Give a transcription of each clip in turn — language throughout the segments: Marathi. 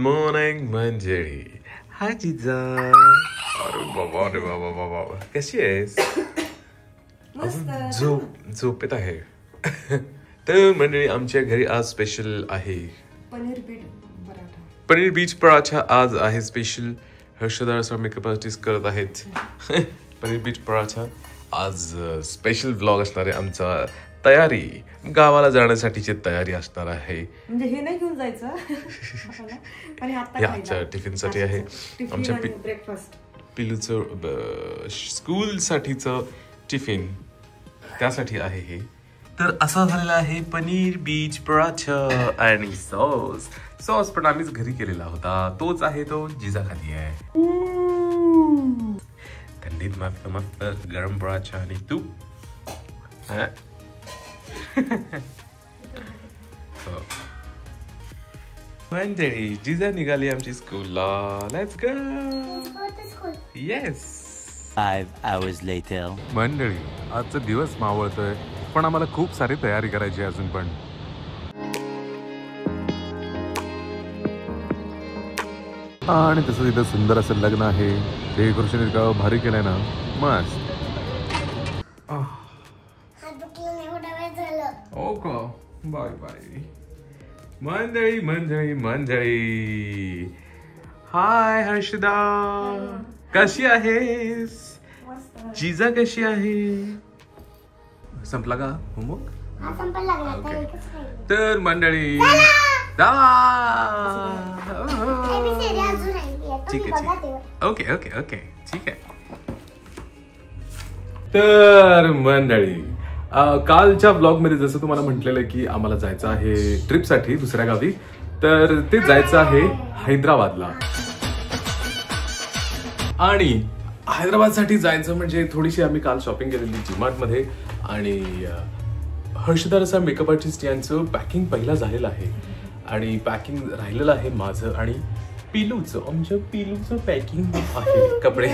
मॉर्निंग मंजरी. हाय जिजा. अरे बाबा रे बाबा बाबा, कशी आहेस? झोपेत आहे. तर मंडळी, आमच्या घरी आज स्पेशल आहे पनीर बीच पराठा. आज आहे special. Harshada sir makeup artist करत आहेत पनीर बीच पराठा. आज स्पेशल व्लॉग असणार आहे आमचा. तयारी, गावाला जाण्यासाठीची तयारी असणार आहे. म्हणजे हे नाही घेऊन जायचं आमच्या टिफिन साठी आहे. आमच्या ब्रेकफास्ट पिलूचं स्कूल साठीचं टिफिन, त्यासाठी आहे हे. तर असा झालेला आहे पनीर बीच पराठा आणि सॉस पण आम्हीच घरी केलेला होता. तोच आहे तो जिजाखाली आहे. थंडीत मस्त मस्त गरम पराठा आणि तूप. मंडळी, जिजा निघाली आमची स्कूलला. Let's go. Yes. 5 hours later. मंडळी, आजचा दिवस मावळतोय, पण आम्हाला खूप सारी तयारी करायची आहे अजून पण. आणि तसं इथं सुंदर असं लग्न आहे. डेकोरेशन इतका भारी केलंय ना, मस्त. ओ का, बाय बाय. मंडळी मंडळी मंडळी, हाय हर्षदा, कशी आहेस? जिजा कशी आहे? संपला का होमवर्क? तर मंडळी, ठीक आहे, ओके ओके ओके, ठीक आहे. तर मंडळी, कालच्या ब्लॉग मध्ये जसं तुम्हाला म्हटलेलं की आम्हाला जायचं आहे ट्रिपसाठी दुसऱ्या गावी. तर ते जायचं आहे हैदराबादला. आणि हैदराबादसाठी जायचं म्हणजे थोडीशी आम्ही काल शॉपिंग केलेली डीमार्ट मध्ये. आणि हर्षदा असा मेकअप आर्टिस्ट यांचं पॅकिंग पहिला झालेलं आहे आणि पॅकिंग राहिलेलं आहे माझं आणि पिलूचं. आमच्या पिलूचं पॅकिंग आहे, कपडे.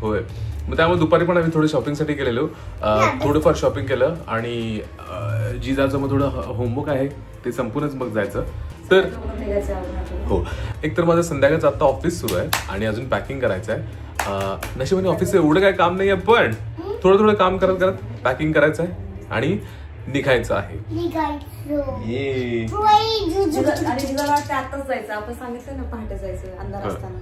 होय, मग त्यामुळे दुपारी पण आम्ही थोडं शॉपिंगसाठी गेलेलो. थोडंफार शॉपिंग केलं आणि जिजाचं मग थोडं होमवर्क आहे ते संपूनच मग जायचं. तर हो, एक तर माझं संध्याकाळचं आता ऑफिस सुरू आहे आणि अजून पॅकिंग करायचं आहे. नशिबाने ऑफिसचं एवढं काय काम नाही आहे, पण थोडं थोडं काम करत करत पॅकिंग करायचं आहे आणि निघायचं आहे. आताच जायचं, आपण सांगितलं ना पहाटे जायचं अंधार असताना.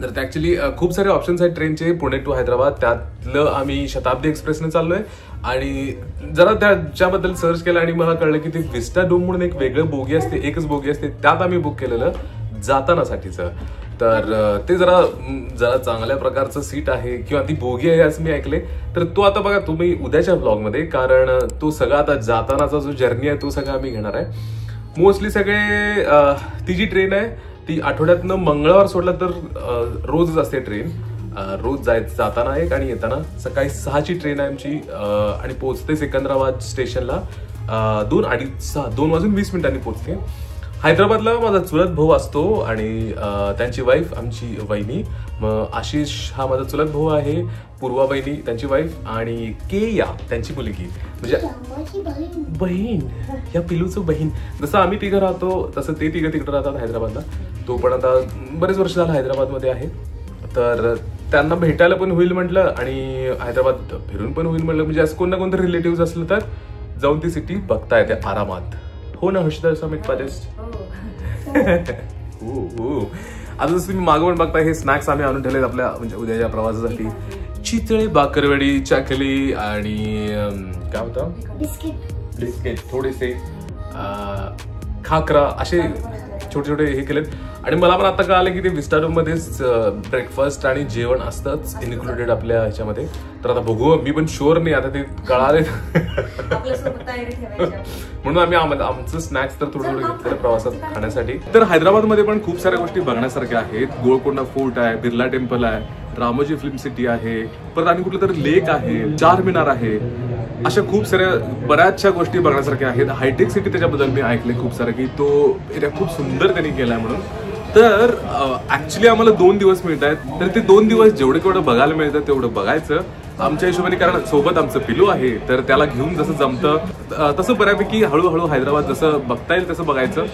तर ऍक्च्युली खूप सारे ऑप्शन्स आहेत ट्रेनचे पुणे टू हैदराबाद. त्यातलं आम्ही शताब्दी एक्सप्रेसने चाललोय आणि जरा त्याच्याबद्दल सर्च केलं आणि मला कळलं की ते विस्टा डोम म्हणून एक वेगळं बोगी असते, एकच बोगी असते, त्यात आम्ही बुक केलेलं जातानासाठीचं. तर ते जरा चांगल्या प्रकारचं सीट आहे किंवा ती बोगी आहे असं मी ऐकले. तर तो आता बघा तुम्ही उद्याच्या ब्लॉग मध्ये, कारण तो सगळा आता जातानाचा जो जर्नी आहे तो सगळा आम्ही घेणार आहे. मोस्टली सगळे ती जी ट्रेन आहे ती आठवड्यातनं मंगळवार सोडला तर रोजच असते ट्रेन. रोज जाताना एक आणि येताना सकाळी 6ची ट्रेन आहे आमची आणि पोहोचते सिकंदराबाद स्टेशनला 2 वाजून 20 मिनिटांनी पोहोचते. हैदराबादला माझा चुलत भाऊ असतो आणि त्यांची वाईफ आमची वहिनी. मग आशिष हा माझा चुलत भाऊ आहे, पूर्वा वहिनी त्यांची वाईफ आणि केया त्यांची मुलगी, म्हणजे बहीण, या पिलूचं बहीण. जसं आम्ही तिघं राहतो तसं ते तिघं तिकडं राहतात हैदराबादला. तो पण आता बरेच वर्ष झालं हैदराबादमध्ये आहे. तर त्यांना भेटायला पण होईल म्हटलं आणि हैदराबाद फिरून पण होईल म्हटलं, म्हणजे असं कोण ना कोणतं रिलेटिव्ह असलं तर जाऊन ती सिटी बघता येते आरामात. हो ना हर्षदा मेकअप आर्टिस्ट? आता जसं तुम्ही मागं पण बघताय, हे स्नॅक्स आम्ही आणून ठेवलेत आपल्या म्हणजे उद्याच्या प्रवासासाठी. चितळे, बाकरवडी, चकली आणि काय होतं, बिस्किट थोडेसे, खाकरा, असे छोटे छोटे हे केलेत. आणि मला पण आता कळालं की ते विस्टा डोम मध्येच ब्रेकफास्ट आणि जेवण असतंच इन्क्लुडेड आपल्या ह्याच्यामध्ये. तर आता बघू, मी पण शुअर नाही, आता ते कळाले म्हणून आम्ही आमचं स्नॅक्स तर थोडं थोडं घेतलेलं प्रवासात खाण्यासाठी. तर हैदराबादमध्ये पण खूप साऱ्या गोष्टी बघण्यासारख्या आहेत. गोलकोंडा फोर्ट आहे, बिर्ला टेम्पल आहे, रामोजी फिल्म सिटी आहे, परत आणि कुठलं तरी लेक आहे, चारमिनार आहे. अशा खूप साऱ्या बऱ्याचशा गोष्टी बघण्यासारख्या आहेत. हायटेक सिटी त्याच्याबद्दल मी ऐकले खूप सारं की तो एरिया खूप सुंदर त्यांनी केलाय म्हणून. तर ऍक्च्युली आम्हाला 2 दिवस मिळत आहेत. तर ते 2 दिवस जेवढं केवढं बघायला मिळतं तेवढं बघायचं. आमच्या हिशोबाने, कारण सोबत आमचं पिलू आहे तर त्याला घेऊन जसं जमतं तसं बऱ्यापैकी हळूहळू हैदराबाद जसं बघता येईल तसं बघायचं.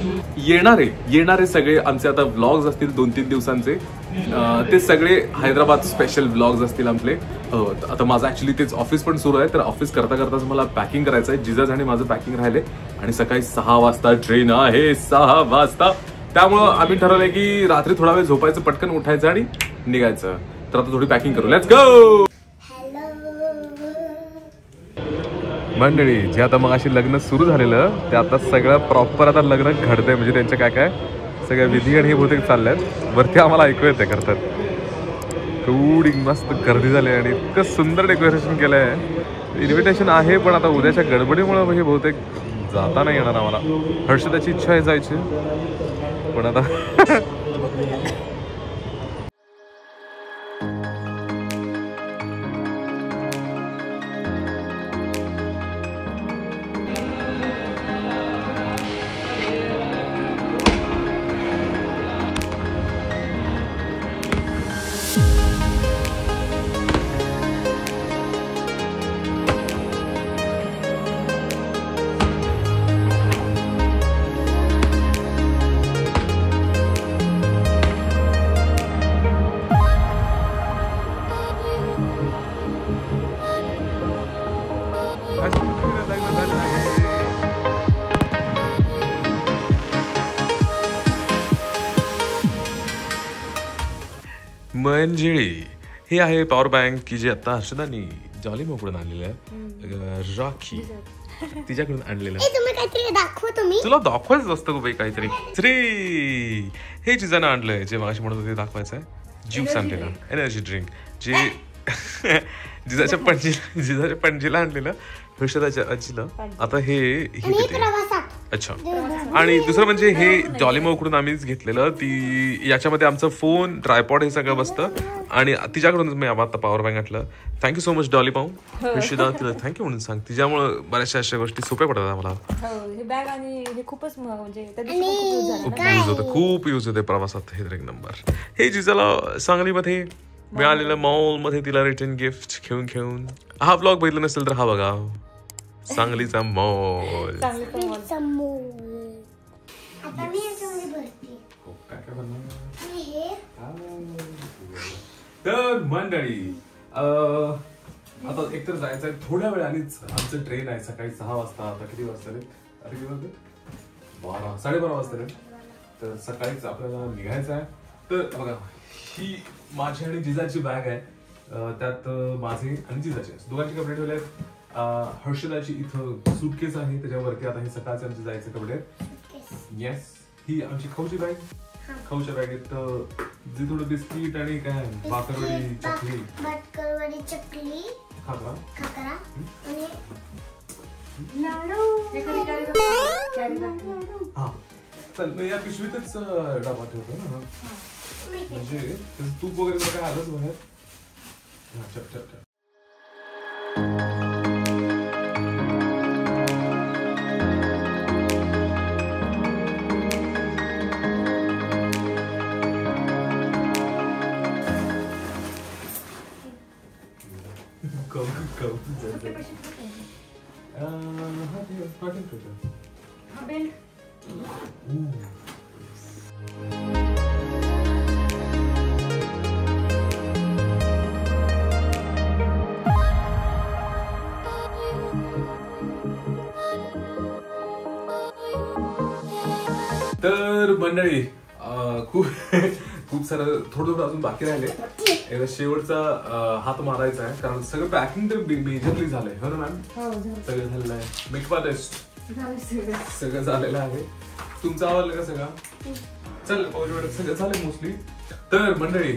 येणारे सगळे आमचे आता व्लॉग्स असतील 2-3 दिवसांचे, ते सगळे हैदराबाद स्पेशल व्लॉग्स असतील आपले. आता माझं ऍक्च्युली तेच ऑफिस पण सुरू आहे, तर ऑफिस करता करताच मला पॅकिंग करायचं आहे. जिजाज आणि माझं पॅकिंग राहिले आणि सकाळी 6 वाजता ट्रेन आहे, 6 वाजता. त्यामुळं आम्ही ठरवलंय की रात्री थोडा वेळ झोपायचं, पटकन उठायचं आणि निघायचं. तर आता थोडी पॅकिंग करू, लेट्स गो. मंडळी, जे आता मग अशी लग्न सुरू झालेलं ते आता सगळं प्रॉपर आता लग्न घडतंय. म्हणजे त्यांच्या काय काय सगळ्या विधी आणि हे बहुतेक चालल्यात वरती, आम्हाला ऐकू येते करतात. एवढी मस्त गर्दी झाली आणि इतकं सुंदर डेकोरेशन केलंय. इन्व्हिटेशन आहे पण आता उद्याच्या गडबडीमुळे हे बहुतेक जाता नाही येणार आम्हाला. हर्षदाची इच्छा आहे जायची पण आता मंजिळी हे आहे पॉवर बँक की जे आता हर्षदानी जॉलीमोकडून आणलेलं आहे. राखी तिच्याकडून आणलेलं आहे. तुला दाखवायचं असतं बाई काहीतरी. श्री हे जिजानं आणलंय, जे मागाशी म्हणत होते दाखवायचं आहे. ज्यूस आणलेला, एनर्जी ड्रिंक, जे जिजाच्या पणजीला आणलेलं, हर्षदाच्या आजीला. आता हे अच्छा. आणि दुसरं म्हणजे हे डॉलीमोकडून आम्हीच घेतलेलं. ती याच्यामध्ये आमचं फोन, ट्रायपॉड हे सगळं बसतं आणि तिच्याकडूनच मी आता पॉवर बँक घातलं. थँक्यू सो मच डॉली पाहू. हर्षदा तिला थँक्यू म्हणून सांग, तिच्यामुळे बऱ्याचशा अशा गोष्टी सोप्या पडतात आम्हाला. खूप यूज होते प्रवासात. हे एक नंबर. हे जिजाला सांगलीमध्ये मिळालेलं मॉल मध्ये तिला रिटर्न गिफ्ट घेऊन. हा व्लॉग बघितला नसेल तर हा बघा, सांगलीचा मॉल. तर मंडळी आता एकतर जायचंय थोड्या वेळानेच. आमचं ट्रेन आहे सकाळी 6 वाजता. आता किती वाजता रे? 12, 12:30 वाजता रे. तर सकाळीच आपल्याला निघायचं आहे. तर बघा, ही माझी आणि जिजाची बॅग आहे. त्यात माझे आणि जिजाचे दोघांचे कपडे ठेवले आहेत. हर्षदाची इथं सुटकेस आहे, त्याच्यावरती आता हे सकाळचे आमचे जायचे कपडे. येस, ही आमची खाऊची बॅग. खाऊच्या बॅगेत जे थोडं बिस्किट आणि काय भाकरवडी चकली खाकरा हा. चल या पिशवीतच डबा ठेवतो ना, म्हणजे तूप वगैरे काय आलंच बाहेर. चप चप चप. तर मंडळी खूप सारं थोडं अजून बाकी राहिले. एकदा शेवटचा हात मारायचा आहे, कारण सगळं पॅकिंग तर मेजरली झालंय. हो ना मॅम? सगळं झालेलं आहे. मिठवा टेस्ट सगळं झालेलं आहे. तुमचं आवडलं का सगळं? चल सगळं झालंय मोस्टली. तर मंडळी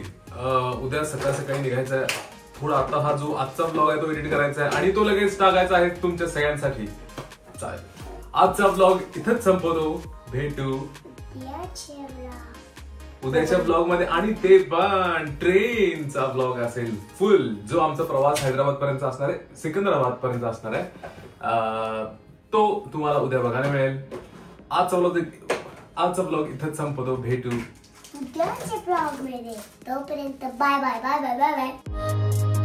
उद्या सकाळी निघायचं आहे. थोडा आता हा जो आजचा ब्लॉग आहे तो एडिट करायचा आहे आणि तो लगेच टाकायचा आहे तुमच्या सगळ्यांसाठी. चालेल, आजचा ब्लॉग इथंच संपवतो. भेटू उद्याच्या ब्लॉग मध्ये. आणि ते पण ट्रेनचा ब्लॉग असेल फुल, जो आमचा प्रवास हैदराबाद पर्यंत असणार आहे, सिकंदराबाद पर्यंत असणार आहे. तो तुम्हाला उद्या बघायला मिळेल. आजचा ब्लॉग इथंच संपवतो. भेटू उद्याच्या ब्लॉग मध्ये. तोपर्यंत bye bye bye bye bye bye.